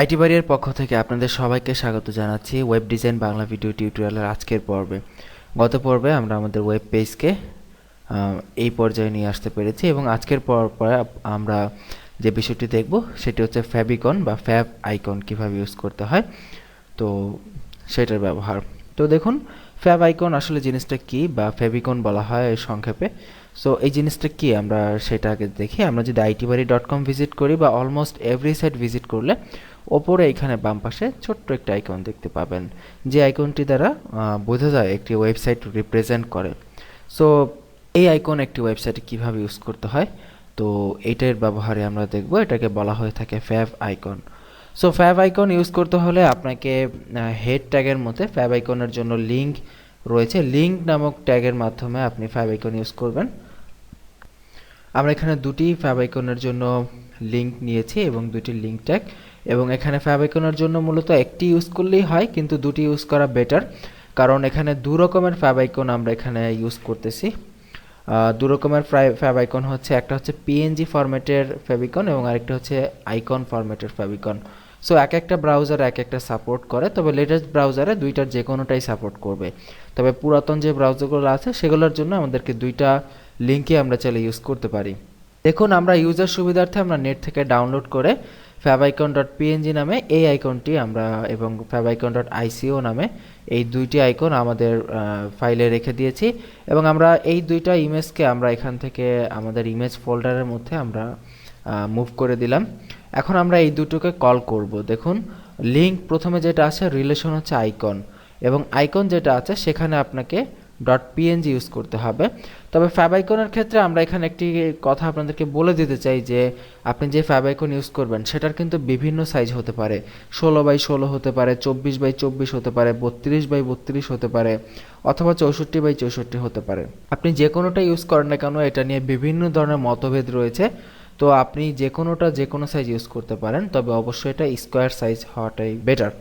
IT বাড়ির পক্ষ থেকে আপনাদের সবাইকে স্বাগত জানাচ্ছি ওয়েব ডিজাইন বাংলা ভিডিও টিউটোরিয়ালের আজকের পর্বে। গত পর্বে আমরা আমাদের ওয়েব পেজকে এই পর্যায়ে নিয়ে আসতে পেরেছি এবং আজকের পর্বে আমরা যে বিষয়টি দেখব সেটি হচ্ছে ফ্যাবিকন বা ফ্যাব আইকন কিভাবে ইউজ করতে হয়, তো সেটার ব্যবহার। তো দেখুন, ফ্যাব আইকন আসলে জিনিসটা কি বা ফ্যাবিকন বলা হয় এর সংক্ষেপে। সো এই জিনিসটা কি আমরা সেটা আগে দেখি। আমরা যদি itbari.com ভিজিট করি বা অলমোস্ট এভরি সাইট ভিজিট করলে ওপরে এখানে বাম পাশে ছোট্ট একটা আইকন দেখতে পাবেন, যে আইকনটি দ্বারা বোঝা যায় একটি ওয়েবসাইট রিপ্রেজেন্ট করে। সো এই আইকন একটি ওয়েবসাইটে কিভাবে ইউজ করতে হয়, তো এইটার ব্যবহারে আমরা দেখব। এটাকে বলা হয়ে থাকে fab icon. So fab icon use করতে হলে আপনাকে হেড ট্যাগের মধ্যে ফ্যাব আইকনের জন্য লিঙ্ক রয়েছে, লিঙ্ক নামক ট্যাগের মাধ্যমে আপনি ফ্যাব আইকন ইউজ করবেন। আমরা এখানে দুটি ফ্যাব আইকনের জন্য লিঙ্ক নিয়েছি এবং দুটি লিঙ্ক ট্যাগ, এবং এখানে ফ্যাব আইকনের জন্য মূলত একটি ইউজ করলেই হয়, কিন্তু দুটি ইউজ করা বেটার, কারণ এখানে দু রকমের ফ্যাব আইকন আমরা এখানে ইউজ করতেছি। দু রকমের ফ্যাব আইকন হচ্ছে, একটা হচ্ছে পিএনজি ফরম্যাটের ফ্যাবিকন এবং আরেকটা হচ্ছে আইকন ফরম্যাটের ফ্যাবিকন। সো এক একটা ব্রাউজার এক একটা সাপোর্ট করে, তবে লেটেস্ট ব্রাউজারে দুইটার যে কোনোটাই সাপোর্ট করবে। তবে পুরাতন যে ব্রাউজারগুলো আছে সেগুলোর জন্য আমাদেরকে দুইটা লিঙ্কে আমরা চাইলে ইউজ করতে পারি। দেখুন, আমরা ইউজার সুবিধার্থে আমরা নেট থেকে ডাউনলোড করে favicon.png নামে এই আইকনটি আমরা এবং favicon.ico নামে এই দুইটি আইকন আমাদের ফাইলে রেখে দিয়েছি, এবং আমরা এই দুইটা ইমেজকে আমরা এখান থেকে আমাদের ইমেজ ফোল্ডারের মধ্যে আমরা মুভ করে দিলাম। এখন আমরা এই দুটোকে কল করব। দেখুন, লিঙ্ক প্রথমে যেটা আছে রিলেশন হচ্ছে আইকন, এবং আইকন যেটা আছে সেখানে আপনাকে .png ইউজ করতে হবে। তবে ফ্যাব আইকনের ক্ষেত্রে আমরা এখানে একটি কথা আপনাদেরকে বলে দিতে চাই যে আপনি যে ফ্যাব আইকন ইউজ করবেন সেটার কিন্তু বিভিন্ন সাইজ হতে পারে। 16x16 হতে পারে, 24x24 হতে পারে, 32x32 হতে পারে, অথবা 64x64 হতে পারে। আপনি যে কোনোটা ইউজ করেন না কেন, এটা নিয়ে বিভিন্ন ধরনের মতভেদ রয়েছে। তো আপনি যে কোনোটা যে কোনো সাইজ ইউজ করতে পারেন, তবে অবশ্যই এটা স্কোয়ার সাইজ হওয়াটাই বেটার।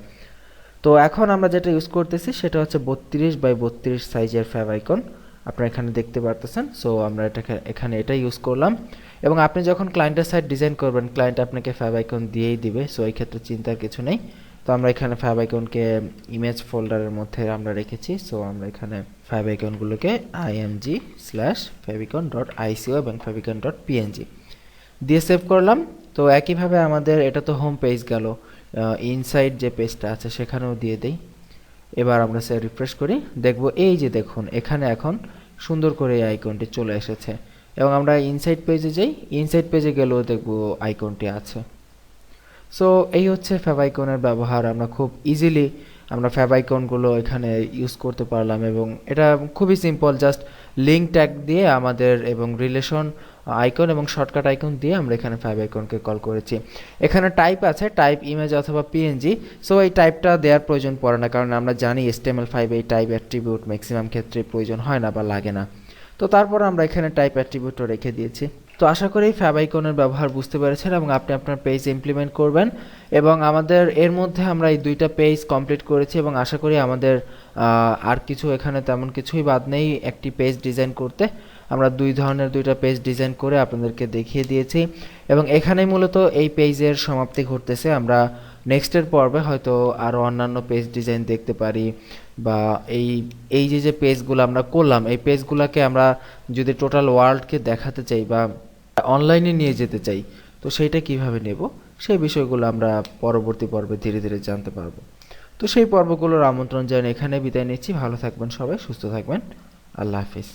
তো এখন আমরা যেটা ইউজ করতেছি সেটা হচ্ছে 32x32 সাইজের ফ্যাব আইকন, আপনারা এখানে দেখতে পারতেছেন। সো আমরা এখানে এটা ইউজ করলাম, এবং আপনি যখন ক্লায়েন্টের সাইট ডিজাইন করবেন ক্লায়েন্ট আপনাকে ফ্যাব আইকন দিয়েই দিবে, সো এই ক্ষেত্রে চিন্তার কিছু নেই। তো আমরা এখানে ফ্যাব আইকনকে ইমেজ ফোল্ডারের মধ্যে আমরা রেখেছি। সো আমরা এখানে ফ্যাব আইকনগুলোকে img/favicon.ico এবং favicon.png দিয়ে সেভ করলাম। তো একইভাবে আমাদের এটা তো হোম পেজ গেল, ইনসাইড যে পেজটা আছে সেখানেও দিয়ে দেই। এবার আমরা সে রিফ্রেশ করি, দেখব এই যে দেখুন এখানে এখন সুন্দর করে এই আইকনটি চলে এসেছে, এবং আমরা ইনসাইড পেজে যাই, ইনসাইড পেজে গেলেও দেখব আইকনটি আছে। সো এই হচ্ছে ফ্যাব আইকনের ব্যবহার। আমরা খুব ইজিলি আমরা ফ্যাব আইকনগুলো এখানে ইউজ করতে পারলাম, এবং এটা খুবই সিম্পল, জাস্ট লিঙ্ক ট্যাগ দিয়ে আমাদের এবং রিলেশন আইকন এবং শর্টকাট আইকন দিয়ে আমরা এখানে ফ্যাব আইকনকে কল করেছি। এখানে টাইপ আছে, টাইপ ইমেজ অথবা পিএনজি। সো এই টাইপটা দেওয়ার প্রয়োজন পড়ে না, কারণ আমরা জানি HTML5 এই টাইপ অ্যাট্রিবিউট ম্যাক্সিমাম ক্ষেত্রে প্রয়োজন হয় না বা লাগে না। তো তারপর আমরা এখানে টাইপ অ্যাট্রিবিউটও রেখে দিয়েছি। তো আশা করি ফ্যাব আইকনের ব্যবহার বুঝতে পেরেছেন এবং আপনি আপনার পেজ ইমপ্লিমেন্ট করবেন। এবং আমাদের এর মধ্যে আমরা এই দুইটা পেজ কমপ্লিট করেছি, এবং আশা করি আমাদের আর কিছু এখানে তেমন কিছুই বাদ নেই একটি পেজ ডিজাইন করতে। আমরা দুই ধরনের দুইটা পেজ ডিজাইন করে আপনাদেরকে দেখিয়ে দিয়েছি, এবং এখানেই মূলত এই পেজের সমাপ্তি ঘটতেছে। আমরা নেক্সটের পর্বে হয়তো আরও অন্যান্য পেজ ডিজাইন দেখতে পারি, বা এই যে পেজগুলো আমরা করলাম এই পেজগুলোকে আমরা যদি টোটাল ওয়ার্ল্ডকে দেখাতে চাই বা অনলাইনে নিয়ে যেতে চাই, তো সেইটা কিভাবে নেব সেই বিষয়গুলো আমরা পরবর্তী পর্বে ধীরে ধীরে জানতে পারবো। তো সেই পর্বগুলোর আমন্ত্রণ জানিয়ে এখানে বিদায় নিচ্ছি। ভালো থাকবেন সবাই, সুস্থ থাকবেন। আল্লাহ হাফিজ।